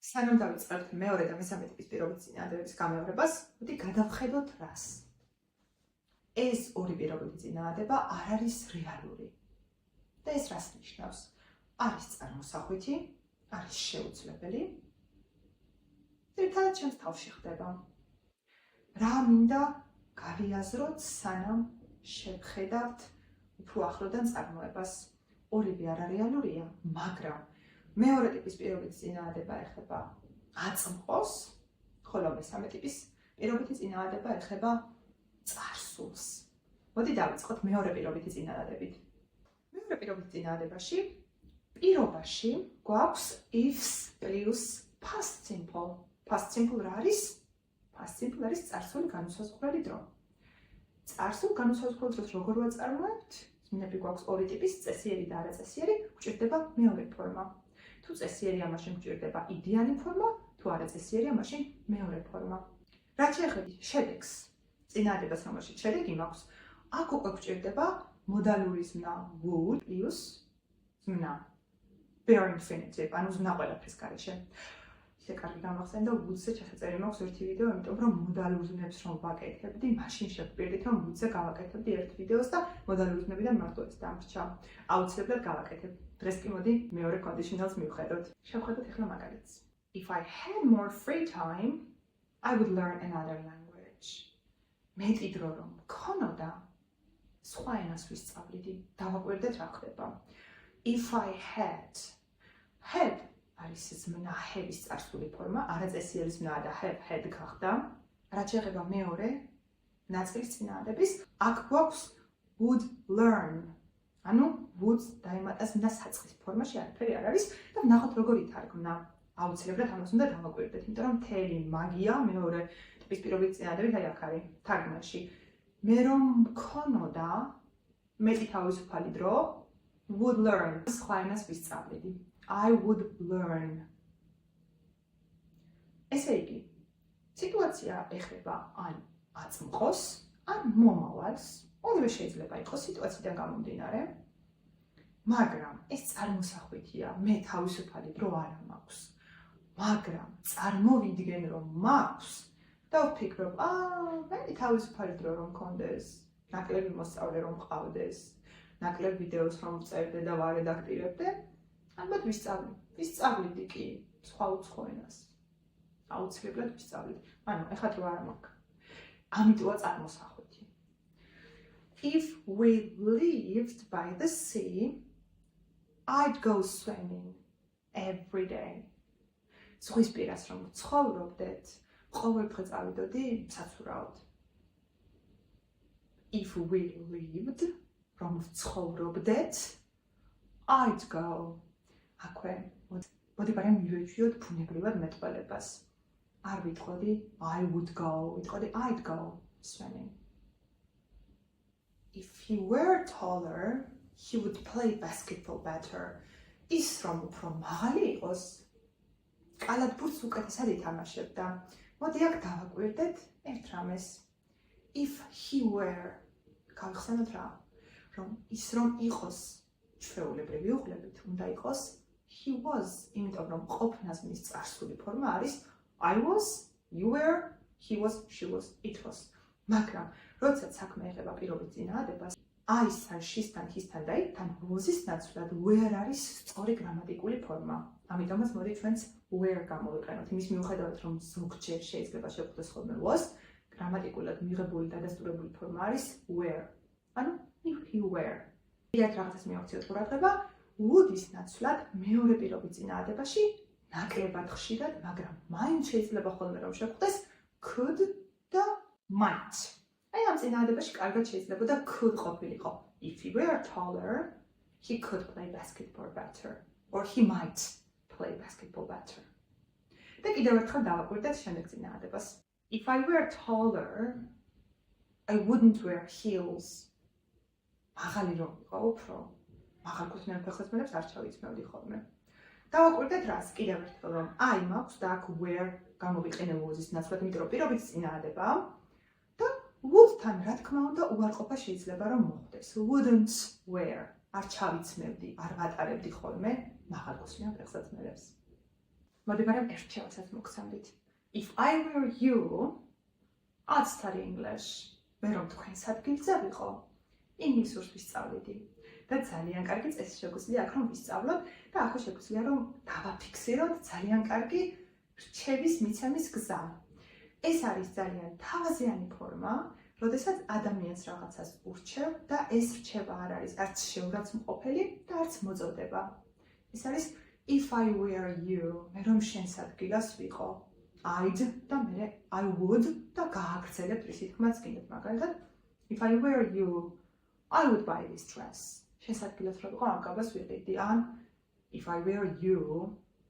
სანამ დავიწყებთ მეორე და მესამე ტიპის პირობითი წინააღმდეგობის გამეორებას, მოდი გადავხედოთ რას. ეს ორი პირობითი წინააღმდეგობა არ არის რეალური. და ეს რას ნიშნავს? არის წარმოსახვითი, არის შეუძლებელი. ერთადაც ჩემს თავში ხდება. რა მინდა გავიაზროთ, სანამ შევხედავთ უფრო ახლოდან წარმოებას. ორივე არარეალურია, მაგრამ მეორე ტიპის პირობითი წინააღმდეგობა ეხება აწმყოს, ხოლო მესამე ტიპის პირობითი წინააღმდეგობა ეხება წარსულს. მოდი დავიწყოთ მეორე პირობითი წინააღმდეგობით. მეორე პირობითი წინააღმდეგობაში პირობაში გვაქვს ifs plus past simple. Past simple რა არის? Past simple არის წარსული განუსაზღვრელი დრო. წარსულ განუსაზღვრელ დროს როგორ ვაწარმოებთ? წინები გვაქვს ორი ტიპის, წესიერი და არაწესიერი, გვჭირდება მეორე ფორმა. თუ წესიერია, მაშინ გვჭირდება იდეალი ფორმა, თუ არაწესიერია, მაშინ მეორე ფორმა. რაც შეეხება შედეგს, წინააღმდეგობას რომელშიც შედეგი მაქვს, აქ უკვე გვჭირდება მოდალური ზმნა would plus ზმნა bare infinitive, ანუ ზმნა ყველაფრის გარეშე. ისე კარგი გამახსენდა, would-ზე ჩასაწერი მაქვს ერთი ვიდეო, იმიტომ რომ მოდალურ ზმნებს რომ ვაკეთებდი, მაშინ შევპირდით, რომ would-ზე გავაკეთებდი ერთ ვიდეოს და მოდალური ზმნებიდან მარტო ეს დამრჩა. აუცილებლად გავაკეთებ. დღეს კი მოდი მეორე conditionals მივხედოთ. შევხედოთ ახლა მაგალითს. If I had more free time, I would learn another language. მეტი დრო რომ მქონოდა, სხვა ენას ვისწავლიდი. დავაკვირდეთ რა ხდება. If I had არის ზმნა have-ის წარსული ფორმა, არაწესიერი ზმნა და have had გახდა. რაც შეეხება მეორე ნაწილის წინააღმდეგობის, აქ გვაქვს would learn. ანუ would დაემატა ზმნა საწყის ფორმაში, არაფერი არ არის და ვნახოთ როგორ ითარგმნა. აუცილებლად ამას უნდა დავაკვირდეთ, იმიტომ რომ მთელი მაგია მეორე ტიპის პირობითი წინააღმდეგობით აი აქ არის თარგმანაში. მე რომ მქონოდა მეტი თავისუფალი დრო, would learn. სხვა ენას ვისწავლიდი. I would learn. ესე იგი, სიტუაცია ეხება ან აწმყოს, ან მომავალს. ორივე შეიძლება იყოს სიტუაციიდან გამომდინარე. მაგრამ ეს წარმოსახვითია, მე თავისუფალი დრო არ მაქვს. მაგრამ წარმოვიდგენ რომ მაქვს და ვფიქრობ, მე თავისუფალი დრო რომ მქონდეს, ნაკლები მოსწავლე რომ მყავდეს, ნაკლებ ვიდეოს რომ ვწერდე და ვარედაქტირებდე, ალბათ ვისწავლიდი კი სხვა უცხო ენას. აუცილებლად ვისწავლიდი. ანუ ეხლა დრო არ მაქვს. ამიტომა წარმოსახვითი. If we lived by the sea, I'd go swimming every day. ზღვის პირას რომ ცხოვრობდეთ, ყოველდღე წავიდოდი საცურაოდ. If we lived, რომ ცხოვრობდეთ, I'd go. აქვე, მოდი პარემ მივეჩვიოთ ბუნებრივად მეტყველებას. არ ვიტყოდი I would go, ვიტყოდი I'd go swimming. If he were taller, he would play basketball better. ის რომ უფრო მაღალი იყოს, კალათბურთს უკეთესად ითამაშებდა. მოდი აქ დავაკვირდეთ ერთ რამეს. If he were, გავიხსენოთ რა, რომ ის რომ იყოს ჩვეულებრივი უღლებით, უნდა იყოს he was, იმიტომ რომ ყოფნაზმის წარსული ფორმა არის I was, you were, he was, she was, it was. მაგრამ როდესაც საქმე ეხება პირობით წინააღმდეგობას, I-ს ან she's-თან, his-თან და it-თან was-ის ნაცვლად were არის სწორი გრამატიკული ფორმა. ამიტომაც მოდი ჩვენც were გამოვიყენოთ. იმის მიუხედავად რომ ზოგჯერ შეიძლება შევხვდეს ხოლმე was, გრამატიკულად მიღებული და დადასტურებული ფორმა არის were. ანუ if you were. იათ რაღაცას მივაქციოთ ყურადღება, would-ის ნაცვლად მეორე პირობით წინააღმდეგობაში ნაკლებად ხშირად, მაგრამ მაინც შეიძლება ხოლმე რომ შევხვდეს could და might. აი ამ წინააღმდეგობაში კარგად შეიძლებოდა could ყოფილიყო. If he were taller, he could play basketball better. Or he might play basketball better. და კიდევ ერთხელ დავაკვირდეთ შემდეგ წინააღმდეგობას. If I were taller, I wouldn't wear heels. მაღალი რომ იყო უფრო, მაღალკუთვნიან ფეხსაცმელებს არ ჩავიცმევდი ხოლმე. დავაკვირდეთ რას, კიდევ ერთხელ რომ I მაქვს და აქ were გამოვიყენე was-ის ნაცვლად, იმიტომ რომ პირობით წინააღმდეგობა და would-თან რა თქმა უნდა უარყოფა შეიძლება რომ მოხდეს. Wouldn't wear. არ ჩავიცმევდი, არ ვატარებდი ხოლმე მაღალკუთვნიან ფეხსაცმელებს. მოდი მაგრამ ერთ შევაცած მოგცემდით. If I were you, I'd study English. მე რომ თქვენს ადგილზე ვიყო, ინგლისურს ვისწავლიდი. და ძალიან კარგი წესი შეგვიძლია აქ რომ ვისწავლოთ და ახლა შეგვიძლია რომ დავაფიქსიროთ ძალიან კარგი რჩევის მიცემის გზა. ეს არის ძალიან თავაზიანი ფორმა, როდესაც ადამიანს რაღაცას ურჩევ და ეს რჩევა არ არის არც შეურაცხმყოფელი და არც მოწოდება. ეს არის if I were you, მე რომ შენს ადგილას ვიყო. I'd და მე I would და გააგრძელებთ ის თქმაც გინდათ მაგალითად if I were you, I would buy this dress. შენს ადგილას რო ვიყო ამ კაბას ვიყიდი ან if I were you,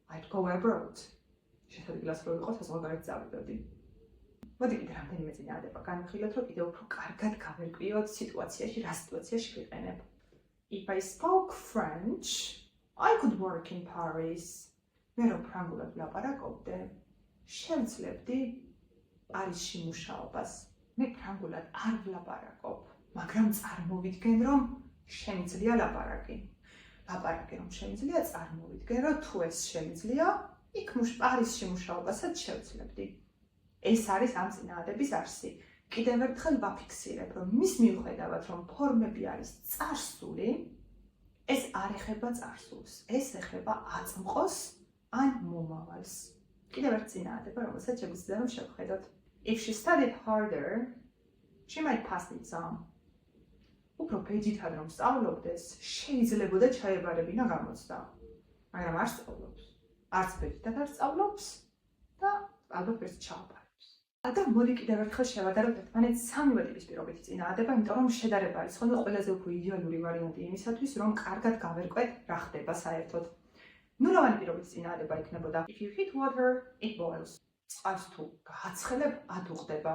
I'd go abroad. შენს ადგილას რო ვიყო საზღვარგარეთ წავიდოდი. მოდი კიდე რამდენიმე წინადადება განვიხილოთ, რომ კიდევ უფრო კარგად გავერკვიოთ სიტუაციაში, რა სიტუაციაში ვიყენებ. If I spoke French, I could work in Paris. მე რომ ფრანგულად ვლაპარაკობდე, შევძლებდი პარიზში მუშაობას. მე ფრანგულად არ ვლაპარაკობ, მაგრამ წარმოვიდგენ, რომ შემიძლია ლაპარაკი. ლაპარაკი რომ შემიძლია, წარმოვიდგენ, რომ თუ ეს შემიძლია, იქ პარიზში მუშაობასაც შევძლებდი. ეს არის ამ წინადადების არსი. კიდევ ერთხელ ვაფიქსირებ, რომ მის მიუხედავად, რომ ფორმები არის წარსული, ეს არ ეხება წარსულს, ეს ეხება აწმყოს ან მომავალს. კიდევ ერთ წინადადება, რომელსაც შეგვიძლია რომ შევხედოთ. If she studied harder, she might pass the exam. უფრო ბეჯითად რომ სწავლობდეს, შეიძლებოდა ჩაებარებინა გამოცდა. მაგრამ არ სწავლობს. არც ბეჯითად არ სწავლობს და ალბათ ვერც ჩააბარებს. და მოდი კიდევ ერთხელ შევადაროთ ერთმანეთს სამივე ტიპის პირობითი წინადადება, იმიტომ რომ შედარება არის ხოლმე ყველაზე უფრო იდეალური ვარიანტი იმისათვის, რომ კარგად გავერკვეთ რა ხდება საერთოდ. ნულოვანი პირობითი წინადადება იქნებოდა If you hit water, it boils. წყალს თუ გააცხელებ, ადუღდება.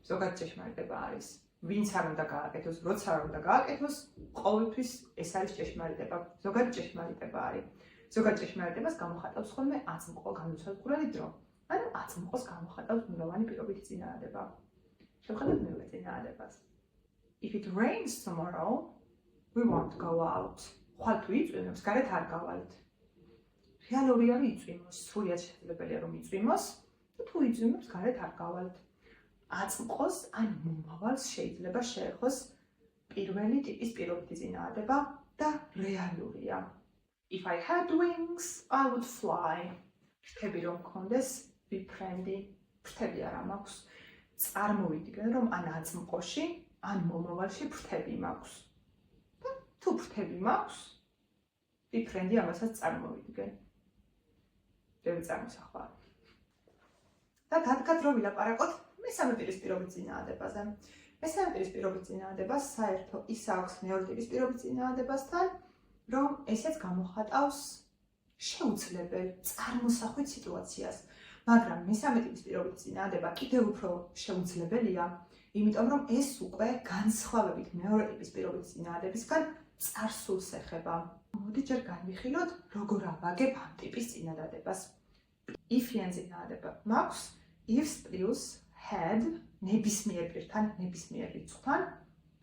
ზოგადად ჭეშმარიტება არის. ვინც არ უნდა გააკეთოს, როცა არ უნდა გააკეთოს, ყოველთვის ეს არის ჭეშმარიტება. ზოგადად ჭეშმარიტება არის. ზოგადად ჭეშმარიტებას გამოხატავს ხოლმე აწმყო განუცალკურელი დრო. ანუ აწმყოს გამოხატავს ნულოვანი პირობითი წინადადება. შევხედოთ მეორე წინადადებას. If it rains tomorrow, we won't go out. ხვალ თუ იწვიმებს, გარეთ არ გავალთ. რეალურია რომ იწვიმოს, სრულიად შესაძლებელია რომ იწვიმოს და თუ იწვიმებს, გარეთ არ გავალთ. აწმყოს ან მომავალს შეიძლება შეეხოს პირველი ტიპის პირობითი წინადადება და რეალურია. If I had wings, I would fly. ფრთები რომ მქონდეს, ვიფრენდი, ფრთები არ მაქვს. წარმოვიდგენ რომ ან აწმყოში, ან მომავალში ფრთები მაქვს. და თუ ფრთები მაქვს, ვიფრენდი ამასაც წარმოვიდგენ. რევი წარმოსახვა. და დადგათ რომ ვილაპარაკოთ მესამე ტიპის პირობითი წინადადებაზე. მესამე ტიპის პირობითი წინადადებას საერთო ის აქვს მეორე ტიპის პირობითი წინადადებასთან, რომ ესეც გამოხატავს შეუძლებელ წარმოსახვით სიტუაციას. მაგრამ მესამე ტიპის პირობითი წინადადება კიდევ უფრო შეუძლებელია, იმიტომ რომ ეს უკვე განსხვავებით მეორე ტიპის პირობითი წინადადებისგან წარსულს ეხება. მოდი ჯერ განვიხილოთ, როგორ ავაგებ ამ ტიპის წინადადებას. if-იან წინადადება მაქვს if plus had ნებისმიერ პირთან, ნებისმიერ რიცხვთან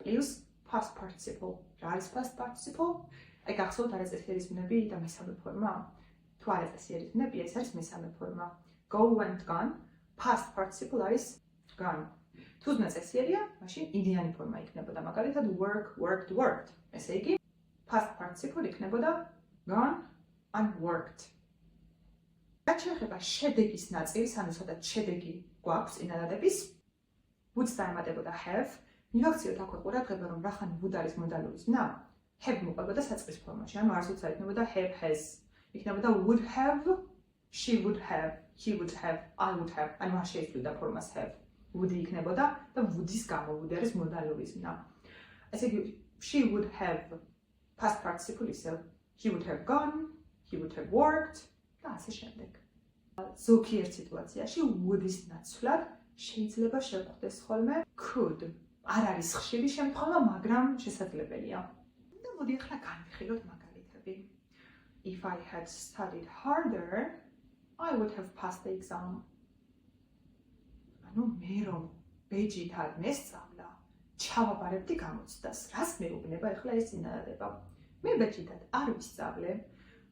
plus past participle. რა არის past participle? აი გახსოვთ არაწესიერი და მესამე ფორმა? თუ არაწესიერი ბნები, ეს არის მესამე ფორმა. Go went gone, past participle არის gone. თუ ნაწესიერია, მაშინ იდეიანი ფორმა იქნებოდა, მაგალითად work, worked, worked. ესე იგი, past participle იქნებოდა gone and worked. რაც შეეხება შედეგის ნაწილს, ანუ სადაც შედეგი გვაქვს წინადადების, would დაემატებოდა have. მივაქციოთ აქვე ყურადღება, რომ რახან would არის მოდალურის ბნა, have მოყვებოდა საწყის ფორმაში, ანუ არც უცად იქნებოდა have has. იქნებოდა would have, she would have, he would have, I would have. ანუ არ შეიცვლიდა ფორმას have. would იქნებოდა და would-ის გამო would არის მოდალურის ბნა. ესე იგი, she would have past participle ისევ, he would have gone, he would have worked და ასე შემდეგ. ზოგიერთ სიტუაციაში would-ის ნაცვლად შეიძლება შევხვდეს ხოლმე could. არ არის ხშირი შემთხვევა, მაგრამ შესაძლებელია. და მოდი ახლა განვიხილოთ მაგალითები. If I had studied harder, I would have passed the exam. ანუ მე რომ ბეჯითად მესწავლა, ჩავაბარებდი გამოცდას. რას მეუბნება ახლა ეს წინადადება? მე ბეჯითად არ ვისწავლე,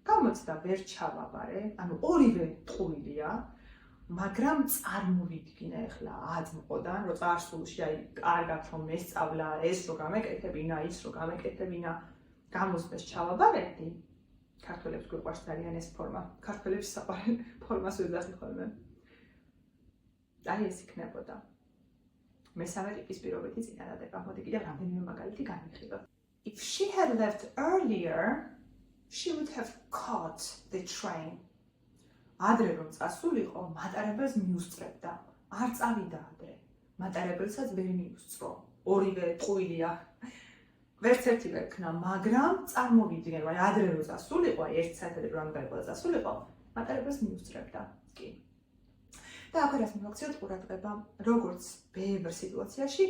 გამოცდა ვერ ჩავაბარე, ანუ ორივე ტყუილია, მაგრამ წარმოვიდგინე ახლა აზმყოდან, რომ წარსულში აი კარგად რომ მესწავლა, ეს რო გამეკეთებინა, ის რო გამეკეთებინა, გამოცდას ჩავაბარებდი. ქართველებს გვიყვარს ძალიან ეს ფორმა. ქართველებს საყვარელ ფორმას ვეძახი ხოლმე. აი ეს იქნებოდა. მესამე ტიპის პირობითი წინადადება. მოდი კიდევ რამდენიმე მაგალითი განვიხილოთ. If she had left earlier, she would have caught the train. ადრე რომ წასულიყო, მატარებელს მიუსწრებდა. არ წავიდა ადრე. მატარებელსაც ვერ მიუსწრო. ორივე ტყუილია. ვერც ერთი ვერ ქნა, მაგრამ წარმოვიდგენ, რომ ადრე რომ წასულიყო, ერთ საათად რომ გაიყო და წასულიყო, მატარებელს მიუსწრებდა. კი. და აქ არის მოვაქციოთ ყურადღება, როგორც ბევრ სიტუაციაში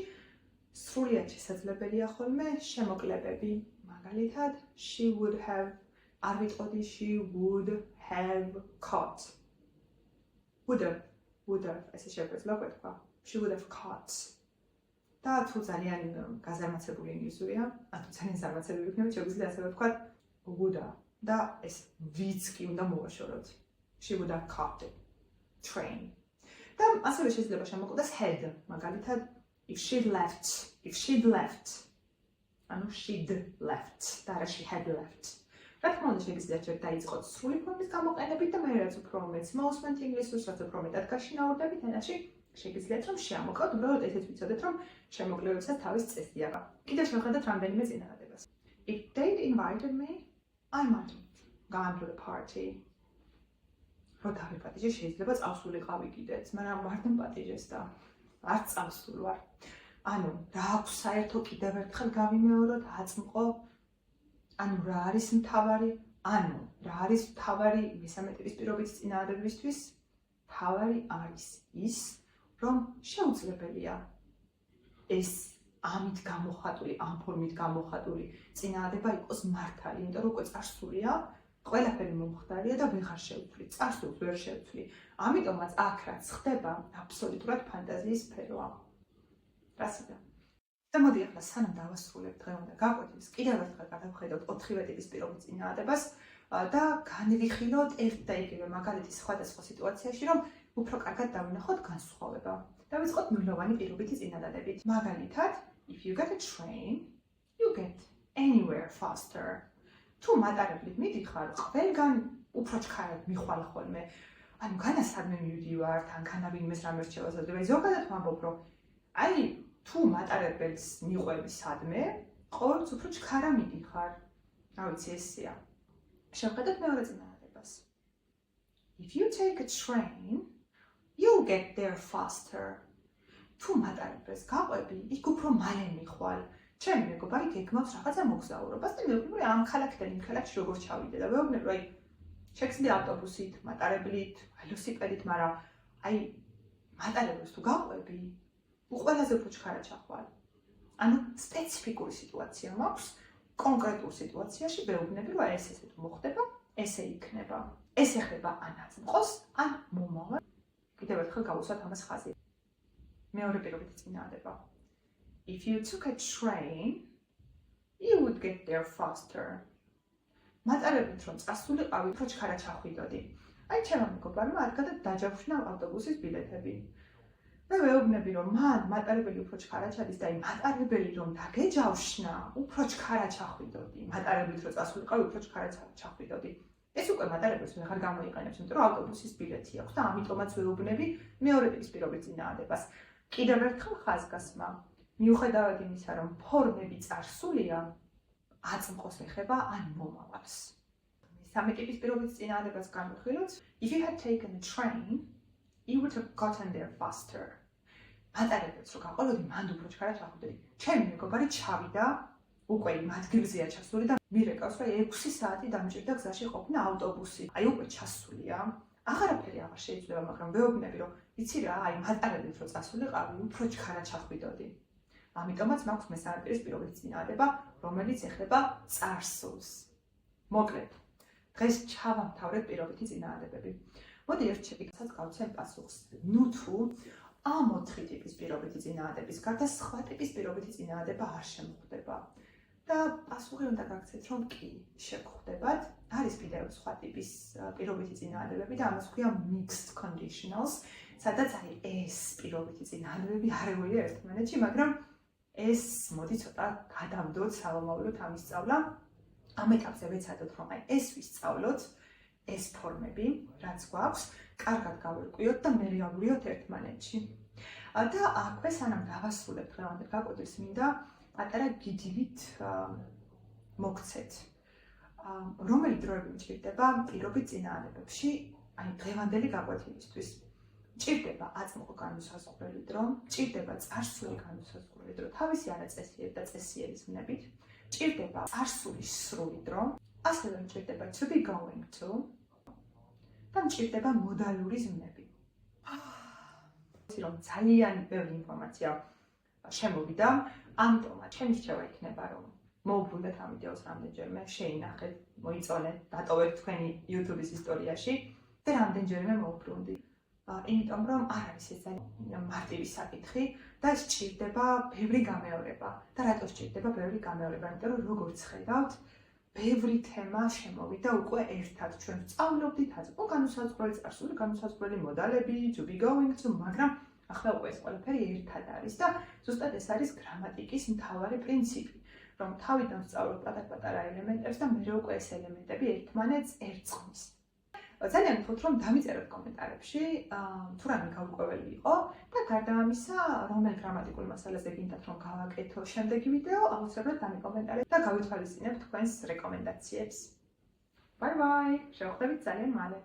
სრულიად შესაძლებელია ხოლმე შემოკლებები. მაგალითად, she would have არ ვიტყოდი she would have caught. would have ესე შეგვეძლო თქვა. she would have caught. და თუ ძალიან გაზარმაცებული ინგლისურია, ანუ ძალიან ზარმაცებული იქნება, შეგვიძლია ასევე ვთქვა would და ეს ვიც კი უნდა მოვაშოროთ. she would have caught the train. და ასევე შეიძლება შემოყვდეს had, მაგალითად if she'd left. ანუ she'd left და არა she had left. რა თქმა უნდა შეგიძლიათ ჯერ დაიწყოთ სრული ფორმის გამოყენებით და მე რაც უფრო მეც მოусმენთ ინგლისურს, რაც უფრო მეტად გაშინაურდებით ენაში, შეგიძლიათ რომ შეამოკლოთ, უბრალოდ ესეც ვიცოდეთ რომ შემოკლებებსაც თავის წესი აქვს. კიდევ შევხედოთ რამდენიმე წინადადებას. If they'd invited me, I might have gone to the party. რო დავიპატიჟე შეიძლება წავსულიყავი კიდეც, მაგრამ არ დამპატიჟეს და არ წავსულ ვარ. ანუ რა აქვს საერთო კიდევ ერთხელ გავიმეოროთ, აწმყო. ანუ რა არის მთავარი? ანუ რა არის მთავარი მესამე ტიპის პირობითი წინადადებისთვის? მთავარი არის ის, რომ შეუძლებელია ეს ამით გამოხატული, ამ ფორმით გამოხატული წინადადება იყოს მართალი, იმიტომ რომ უკვე წარსულია, ყველაფერი მომხდარია და ვეღარ შევცვლი, წარსულს ვერ შევცვლი. ამიტომაც აქ რაც ხდება, აბსოლუტურად ფანტაზიის სფეროა. რასადა? და მოდი ახლა სანამ დავასრულებ დღევანდელ გაკვეთილს, კიდევ ერთხელ გადავხედოთ 4-ვე ტიპის პირობითი წინადადებას და განვიხილოთ ერთ და იგივე მაგალითი სხვადასხვა სიტუაციაში, რომ უფრო კარგად დავინახოთ განსხვავება. დავიწყოთ ნულოვანი პირობითი წინადადებით. მაგალითად, if you get a train, you get anywhere faster. თუ მატარებლით მიდიხარ, ყველგან უფრო ჩქარად მიხვალ ხოლმე. ანუ განასადმე მივდივარ, თან განავინმეს რამე რჩევას და ზოგადად ვამბობ, რომ აი თუ მატარებელს მიყვები სადმე, ყოველთვის უფრო ჩქარა მიდიხარ. რა ვიცი, ესეა. შევხედოთ მეორე წინადადებას. If you take a train, you'll get there faster. თუ მატარებელს გაყვები, იქ უფრო მალე მიხვალ. ჩემი მეგობარი გეგმავს რაღაცა მოგზაურობას და მეუბნები ამ ქალაქიდან იმ ქალაქში როგორ ჩავიდე და მეუბნები რომ აი შეგვიძლია ავტობუსით, მატარებლით, ველოსიპედით, მაგრამ აი მატარებელს თუ გაყვები, ყველაზე უფრო ჩქარა ჩახვალ. ანუ სპეციფიკური სიტუაცია მაქვს, კონკრეტულ სიტუაციაში მეუბნები რომ ეს ესე თუ მოხდება, ესე იქნება. ეს ეხება ან აწმყოს, ან მომავალ. კიდევ ერთხელ გავუსვათ ამას ხაზი. მეორე პირობითი წინადადება. If you took a train, you would get there faster. მატარებლით რომ წასულიყავი, უფრო ჩქარა ჩახვიდოდი. აი ჩემო მეგობარმა არგადად დაჯავშნა ავტობუსის ბილეთები. მე ვეუბნები რომ მან მატარებელი უფრო ჩქარა ჩადის და აი მატარებელი რომ დაგეჯავშნა, უფრო ჩქარა ჩახვიდოდი. მატარებლით რომ წასულიყავი, უფრო ჩქარა ჩახვიდოდი. ეს უკვე მატარებელს ვეღარ გამოიყენებს, იმიტომ რომ ავტობუსის ბილეთი აქვს და ამიტომაც ვეუბნები მეორე ტიპის პირობითი წინადადებას. კიდევ ერთხელ ხაზგასმა მიუხედავად იმისა, რომ ფორმები წარსულია, აწმყოს ეხება ან მომავალს. მესამე ტიპის პირობითი წინადადებას განვიხილოთ. If you had taken a train, you would have gotten there faster. მატარებელს რო გაყოლოდი, მანდ უფრო ჩქარა ჩახვიდოდი. ჩემი მეგობარი ჩავიდა, უკვე იმ ადგილზეა ჩასული და მირეკავს, რომ 6 საათი დამჭირდა გზაში ყოფნა ავტობუსი. აი უკვე ჩასულია. აღარაფერი აღარ შეიძლება, მაგრამ ვეუბნები, რომ იცი რა, აი მატარებლით რო წასულიყავი, უფრო ჩქარა ჩახვიდოდი. ამიტომაც მაქვს მესამე პირის პირობითი წინადადება, რომელიც ეხება წარსულს. მოკლედ, დღეს ჩავამთავრეთ პირობითი წინადადებები. მოდი ერთ შეკითხვასაც გავცემ პასუხს. ნუ თუ ამ 4 ტიპის პირობითი წინადადების გარდა სხვა ტიპის პირობითი წინადადება არ შემოხდება. და პასუხი უნდა გაგცეთ, რომ კი შეგხვდებათ. არის კიდევ სხვა ტიპის პირობითი წინააღმდეგობები და ამას ქვია mixed conditionals, სადაც ეს პირობითი წინააღმდეგობები არებულია ერთმანეთში, მაგრამ ეს მოდი ცოტა გადავდოთ, სალამაზროთ ამის სწავლა. ამ ეტაპზე ვეცადოთ, რომ ეს ვისწავლოთ, ეს ფორმები, რაც გვაქვს, კარგად გავერკვიოთ და მე გავვრიოთ ერთმანეთში. და აქვე სანამ დავასრულებ დღევანდელ გაკვეთილს, მინდა პატარა გიდივით მოგცეთ. რომელი დროები მჭირდება პირობით წინააღმდეგებში, დღევანდელი გაკვეთილისთვის. მჭირდება აწმყო განუსაზღვრელი დრო, მჭირდება წარსული განუსაზღვრელი დრო, თავისი არაწესიერი და წესიერი ზმნებით, მჭირდება წარსული სრული დრო, ასევე მჭირდება to be going to და მჭირდება მოდალური ზმნები. რომ ძალიან ბევრი ინფორმაცია შემოვიდა, ამიტომაც ჩემი რჩევა იქნება, რომ მოუბრუნდეთ ამ ვიდეოს რამდენჯერმე, შეინახეთ, მოიწონეთ, დატოვეთ თქვენი YouTube-ის ისტორიაში და რამდენჯერმე მოუბრუნდით. იმიტომ რომ არ არის ეს ძალიან მარტივი საკითხი და ეს სჭირდება ბევრი გამეორება. და რატო სჭირდება ბევრი გამეორება? იმიტომ რომ როგორც ხედავთ, ბევრი თემა შემოვიდა უკვე ერთად. ჩვენ ვსწავლობდით აწმყო განუსაზღვრელი, წარსული განუსაზღვრელი მოდალები, to be going to, მაგრამ ახლა უკვე ეს ყველაფერი ერთად არის და ზუსტად ეს არის გრამატიკის მთავარი პრინციპი, რომ თავიდან ვსწავლობ პატარ-პატარა ელემენტებს და მერე უკვე ეს ელემენტები ერთმანეთს ერწყმის. ძალიან ვთქვით, რომ დამიწეროთ კომენტარებში, თუ რამე გაურკვეველი იყო და გარდა ამისა, რომელ გრამატიკულ მასალაზე გინდათ რომ გავაკეთო შემდეგი ვიდეო, აუცილებლად დამიკომენტარეთ და გავითვალისწინებთ თქვენს რეკომენდაციებს. Bye bye! შევხვდებით ძალიან მალე.